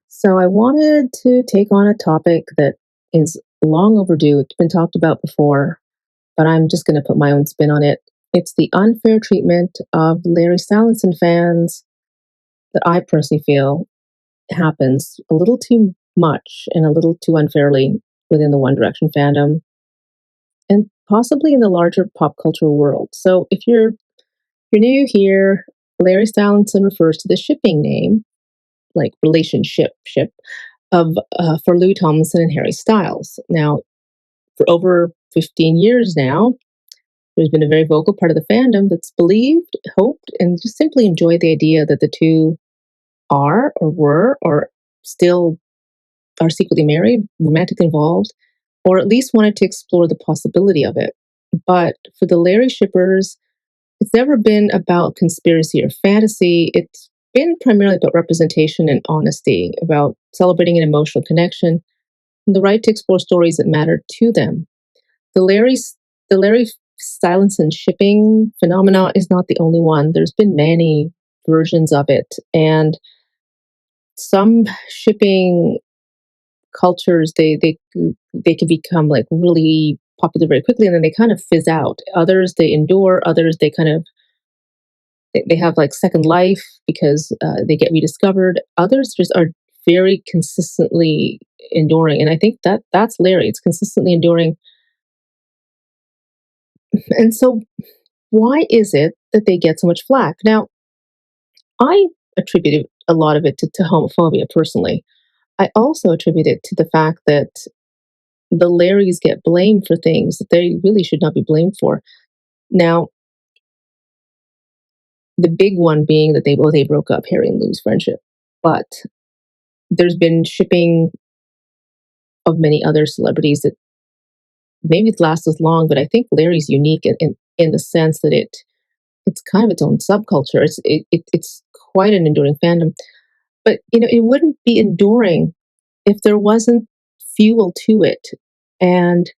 So I wanted to take on a topic that is long overdue. It's been talked about before, but I'm just going to put my own spin on it. It's the unfair treatment of Larry Stylinson fans that I personally feel happens a little too much and a little too unfairly within the One Direction fandom and possibly in the larger pop culture world. So if you're new here, Larry Stylinson refers to the shipping name, like relationship ship of for Louis Tomlinson and Harry Styles. Now, for over 15 years now, there's been a very vocal part of the fandom that's believed, hoped, and just simply enjoyed the idea that the two are or were or still are secretly married, romantically involved, or at least wanted to explore the possibility of it. But for the Larry shippers, it's never been about conspiracy or fantasy. It's been primarily about representation and honesty, about celebrating an emotional connection and the right to explore stories that matter to them. The Larry the Larry Stylinson shipping phenomena is not the only one. There's been many versions of it, and some shipping cultures they can become like really popular very quickly, and then they kind of fizz out. Others they endure. Others they kind of they have like second life because they get rediscovered. Others just are very consistently enduring, and I think that's Larry. It's consistently enduring. And so, why is it that they get so much flack? Now, I attributed a lot of it to homophobia personally. I also attribute it to the fact that the Larrys get blamed for things that they really should not be blamed for. Now, the big one being that they broke up Harry and Lou's friendship, but there's been shipping of many other celebrities that maybe it lasts as long, but I think Larry's unique in the sense that it's kind of its own subculture. It's quite an enduring fandom. But it wouldn't be enduring if there wasn't fuel to it. And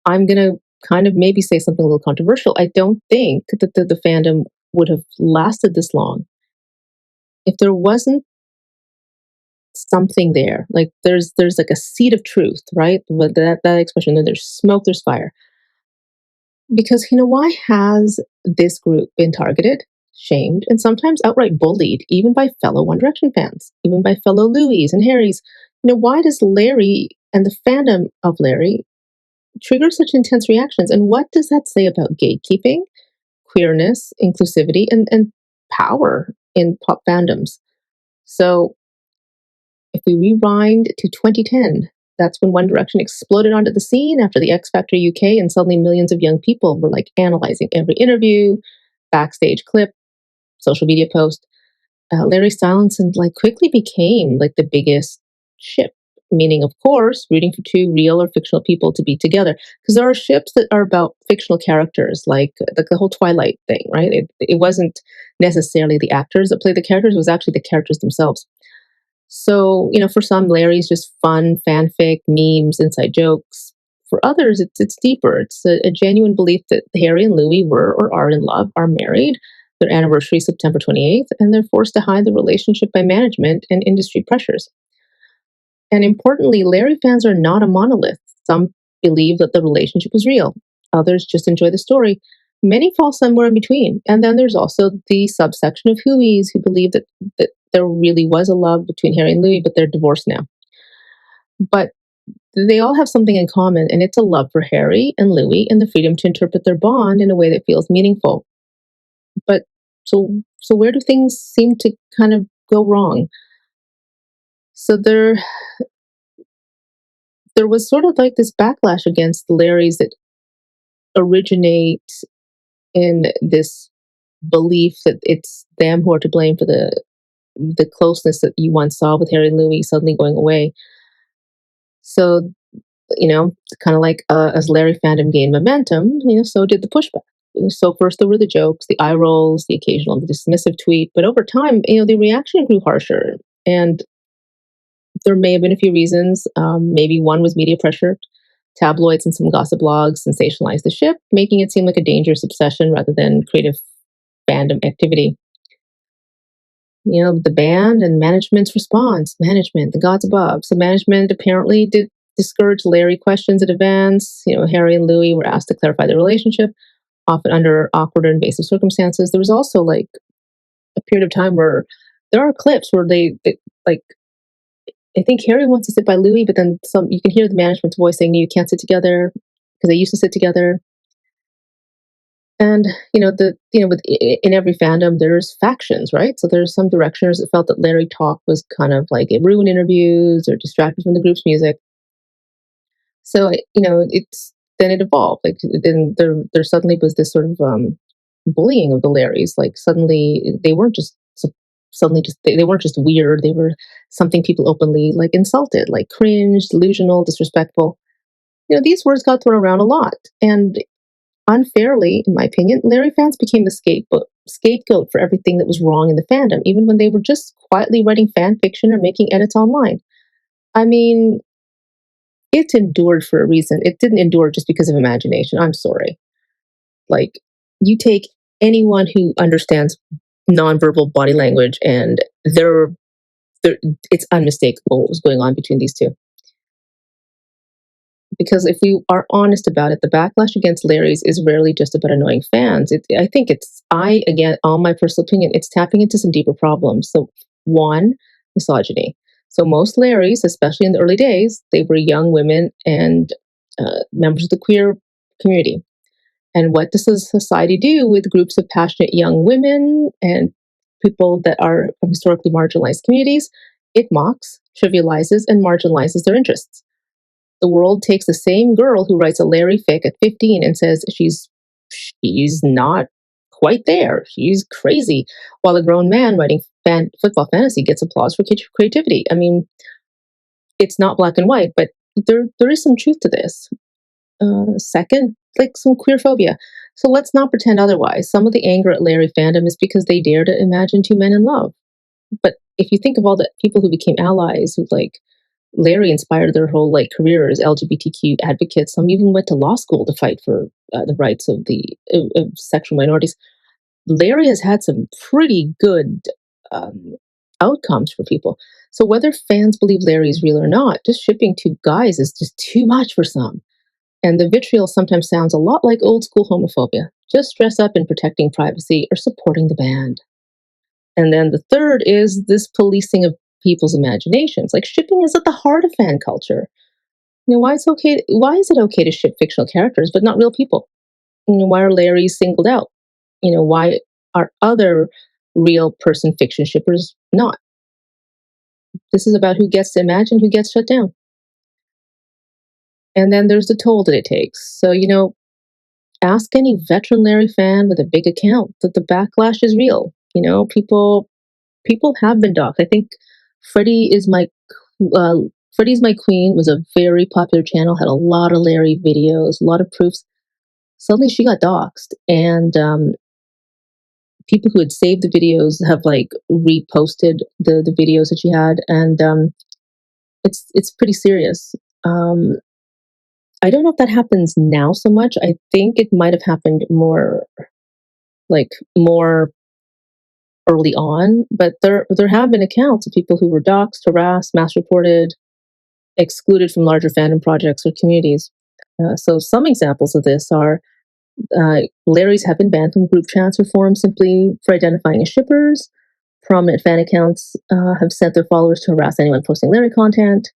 I'm gonna kind of maybe say something a little controversial. I don't think that the fandom would have lasted this long if there wasn't something there. Like there's like a seed of truth, right? But that expression, then there's smoke, there's fire. Because why has this group been targeted, shamed, and sometimes outright bullied, even by fellow One Direction fans, even by fellow Louis and Harrys? Why does Larry and the fandom of Larry trigger such intense reactions? And what does that say about gatekeeping, queerness, inclusivity, and power in pop fandoms? So if we rewind to 2010, that's when One Direction exploded onto the scene after the X Factor UK, and suddenly millions of young people were like analyzing every interview, backstage clip, social media post. Larry Stylinson like quickly became like the biggest ship, meaning of course rooting for two real or fictional people to be together. Because there are ships that are about fictional characters, like the whole Twilight thing, right? It wasn't necessarily the actors that played the characters; it was actually the characters themselves. So, for some, Larry's just fun, fanfic, memes, inside jokes. For others, it's deeper. It's a genuine belief that Harry and Louis were or are in love, are married. Their anniversary is September 28th, and they're forced to hide the relationship by management and industry pressures. And importantly, Larry fans are not a monolith. Some believe that the relationship was real. Others just enjoy the story. Many fall somewhere in between. And then there's also the subsection of Whoies who believe that there really was a love between Harry and Louis, but they're divorced now. But they all have something in common, and it's a love for Harry and Louis and the freedom to interpret their bond in a way that feels meaningful. But so where do things seem to kind of go wrong? So there was sort of like this backlash against the Larrys that originate in this belief that it's them who are to blame for the closeness that you once saw with Harry and Louis suddenly going away. So, kind of like as Larry fandom gained momentum, so did the pushback. So first there were the jokes, the eye rolls, the occasional dismissive tweet, but over time, the reaction grew harsher, and there may have been a few reasons. Maybe one was media pressure. Tabloids and some gossip blogs sensationalized the ship, making it seem like a dangerous obsession rather than creative fandom activity. The band and management's response. Management, the gods above. So management apparently did discourage Larry questions at events. Harry and Louis were asked to clarify their relationship, often under awkward or invasive circumstances. There was also like a period of time where there are clips where they like I think Harry wants to sit by Louis, but then some you can hear the management's voice saying, "You can't sit together," because they used to sit together. And in every fandom, there's factions, right? So there's some directioners that felt that Larry talk was kind of like it ruined interviews or distracted from the group's music. So it's then it evolved. Like then there suddenly was this sort of bullying of the Larrys. Like suddenly they weren't just suddenly just they weren't just weird. They were something people openly like insulted, like cringe, delusional, disrespectful. These words got thrown around a lot, and unfairly, in my opinion, Larry fans became the scapegoat for everything that was wrong in the fandom, even when they were just quietly writing fan fiction or making edits online. I mean, it endured for a reason. It didn't endure just because of imagination. I'm sorry. Like, you take anyone who understands nonverbal body language, and they're it's unmistakable what was going on between these two. Because if we are honest about it, the backlash against Larry's is rarely just about annoying fans. I think again, on my personal opinion, it's tapping into some deeper problems. So, one, misogyny. So, most Larrys, especially in the early days, they were young women and members of the queer community. And what does a society do with groups of passionate young women and people that are from historically marginalized communities? It mocks, trivializes, and marginalizes their interests. The world takes the same girl who writes a Larry fic at 15 and says she's not quite there. She's crazy. While a grown man writing football fantasy gets applause for creativity. I mean, it's not black and white, but there is some truth to this. Second, like some queerphobia. So let's not pretend otherwise. Some of the anger at Larry fandom is because they dare to imagine two men in love. But if you think of all the people who became allies, who like Larry inspired their whole like career as LGBTQ advocates. Some even went to law school to fight for the rights of sexual minorities. Larry has had some pretty good outcomes for people. So whether fans believe Larry is real or not, just shipping two guys is just too much for some. And the vitriol sometimes sounds a lot like old school homophobia, just dress up in protecting privacy or supporting the band. And then the third is this policing of people's imaginations. Like shipping is at the heart of fan culture. Why is it okay to ship fictional characters but not real people? Why are Larrys singled out? Why are other real person fiction shippers not? This is about who gets to imagine, who gets shut down. And then there's the toll that it takes. So, ask any veteran Larry fan with a big account that the backlash is real. People have been doxxed. I think Freddie is my uh, Freddie's My Queen was a very popular channel, had a lot of Larry videos, a lot of proofs. Suddenly she got doxxed, and people who had saved the videos have like reposted the videos that she had, and it's pretty serious. Um, I don't know if that happens now so much. I think it might have happened more early on, but there have been accounts of people who were doxxed, harassed, mass reported, excluded from larger fandom projects or communities. So some examples of this are Larry's have been banned from group chats or forums simply for identifying as shippers. Prominent fan accounts have sent their followers to harass anyone posting Larry content.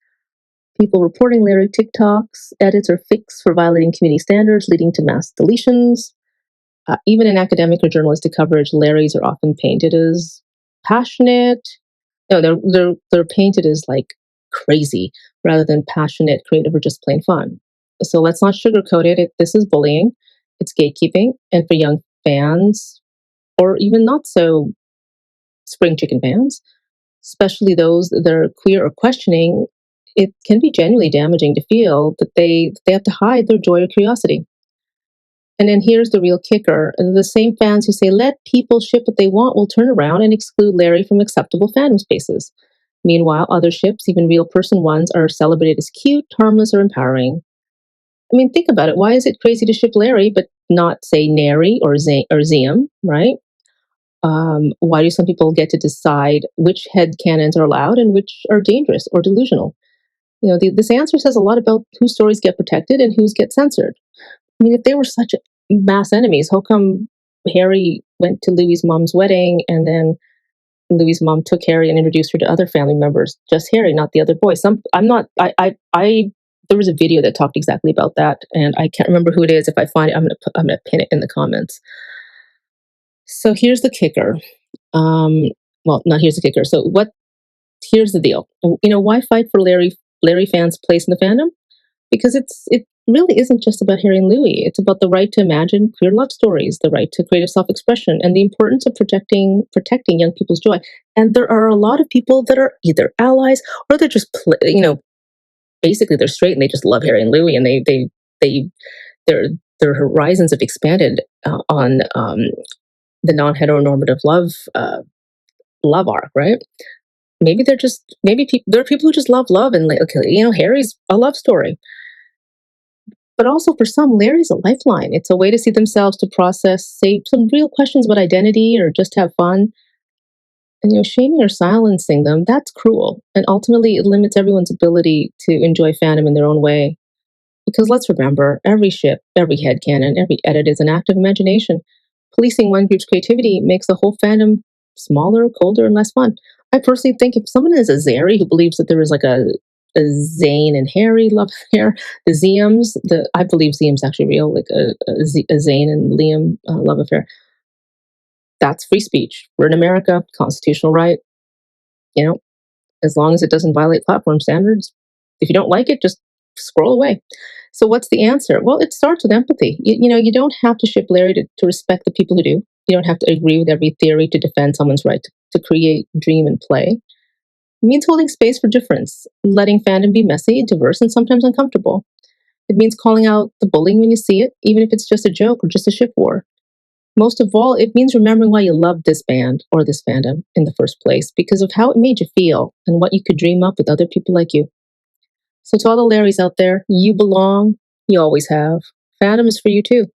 People reporting Larry TikToks, edits, or fics for violating community standards, leading to mass deletions. Even in academic or journalistic coverage, Larrys are often painted as passionate. No, they're painted as like crazy rather than passionate, creative, or just plain fun. So let's not sugarcoat it. This is bullying. It's gatekeeping, and for young fans, or even not so spring chicken fans, especially those that are queer or questioning, it can be genuinely damaging to feel that they have to hide their joy or curiosity. And then here's the real kicker. The same fans who say, let people ship what they want, will turn around and exclude Larry from acceptable fandom spaces. Meanwhile, other ships, even real person ones, are celebrated as cute, harmless, or empowering. I mean, think about it. Why is it crazy to ship Larry, but not, say, Narry or Ziam, right? Why do some people get to decide which headcanons are allowed and which are dangerous or delusional? This answer says a lot about whose stories get protected and whose get censored. I mean, if they were such mass enemies, how come Harry went to Louis's mom's wedding and then Louis's mom took Harry and introduced her to other family members? Just Harry, not the other boys. I'm not. I. There was a video that talked exactly about that, and I can't remember who it is. If I find it, I'm gonna pin it in the comments. So here's the kicker. Well, not here's the kicker. So what? Here's the deal. Why fight for Larry fans' place in the fandom? Because it really isn't just about Harry and Louis. It's about the right to imagine queer love stories, the right to creative self-expression, and the importance of protecting young people's joy. And there are a lot of people that are either allies or they're just basically they're straight and they just love Harry and Louis, and they their horizons have expanded on the non-heteronormative love arc, right? Maybe there are people who just love love, and like, okay, Harry's a love story. But also for some, Larry's a lifeline. It's a way to see themselves, to process, say, some real questions about identity or just have fun. And shaming or silencing them, that's cruel. And ultimately it limits everyone's ability to enjoy fandom in their own way. Because let's remember, every ship, every headcanon, every edit is an act of imagination. Policing one group's creativity makes the whole fandom smaller, colder, and less fun. I personally think if someone is a Zarry who believes that there is like a Zane and Harry love affair, the Ziams, I believe Ziam's actually real, like a Zane and Liam love affair. That's free speech. We're in America, constitutional right. As long as it doesn't violate platform standards. If you don't like it, just scroll away. So what's the answer? Well, it starts with empathy. You don't have to ship Larry to respect the people who do. You don't have to agree with every theory to defend someone's right to create, dream, and play. It means holding space for difference, letting fandom be messy, diverse, and sometimes uncomfortable. It means calling out the bullying when you see it, even if it's just a joke or just a ship war. Most of all, it means remembering why you loved this band or this fandom in the first place, because of how it made you feel and what you could dream up with other people like you. So to all the Larrys out there, you belong. You always have. Fandom is for you too.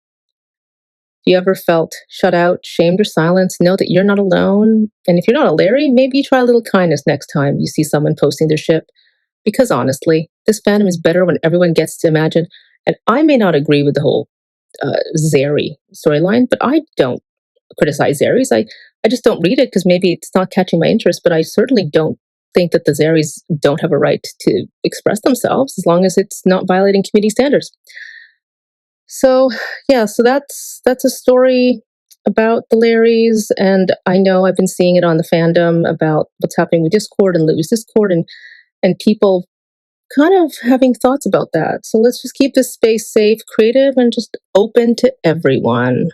If you ever felt shut out, shamed, or silenced, know that you're not alone. And if you're not a Larry, maybe try a little kindness next time you see someone posting their ship. Because honestly, this fandom is better when everyone gets to imagine. And I may not agree with the whole Zarry storyline, but I don't criticize Zarrys. I just don't read it because maybe it's not catching my interest, but I certainly don't think that the Zarrys don't have a right to express themselves as long as it's not violating community standards. So yeah, so that's a story about the Larrys, and I know I've been seeing it on the fandom about what's happening with Discord and Louis Discord, and people kind of having thoughts about that. So let's just keep this space safe, creative, and just open to everyone.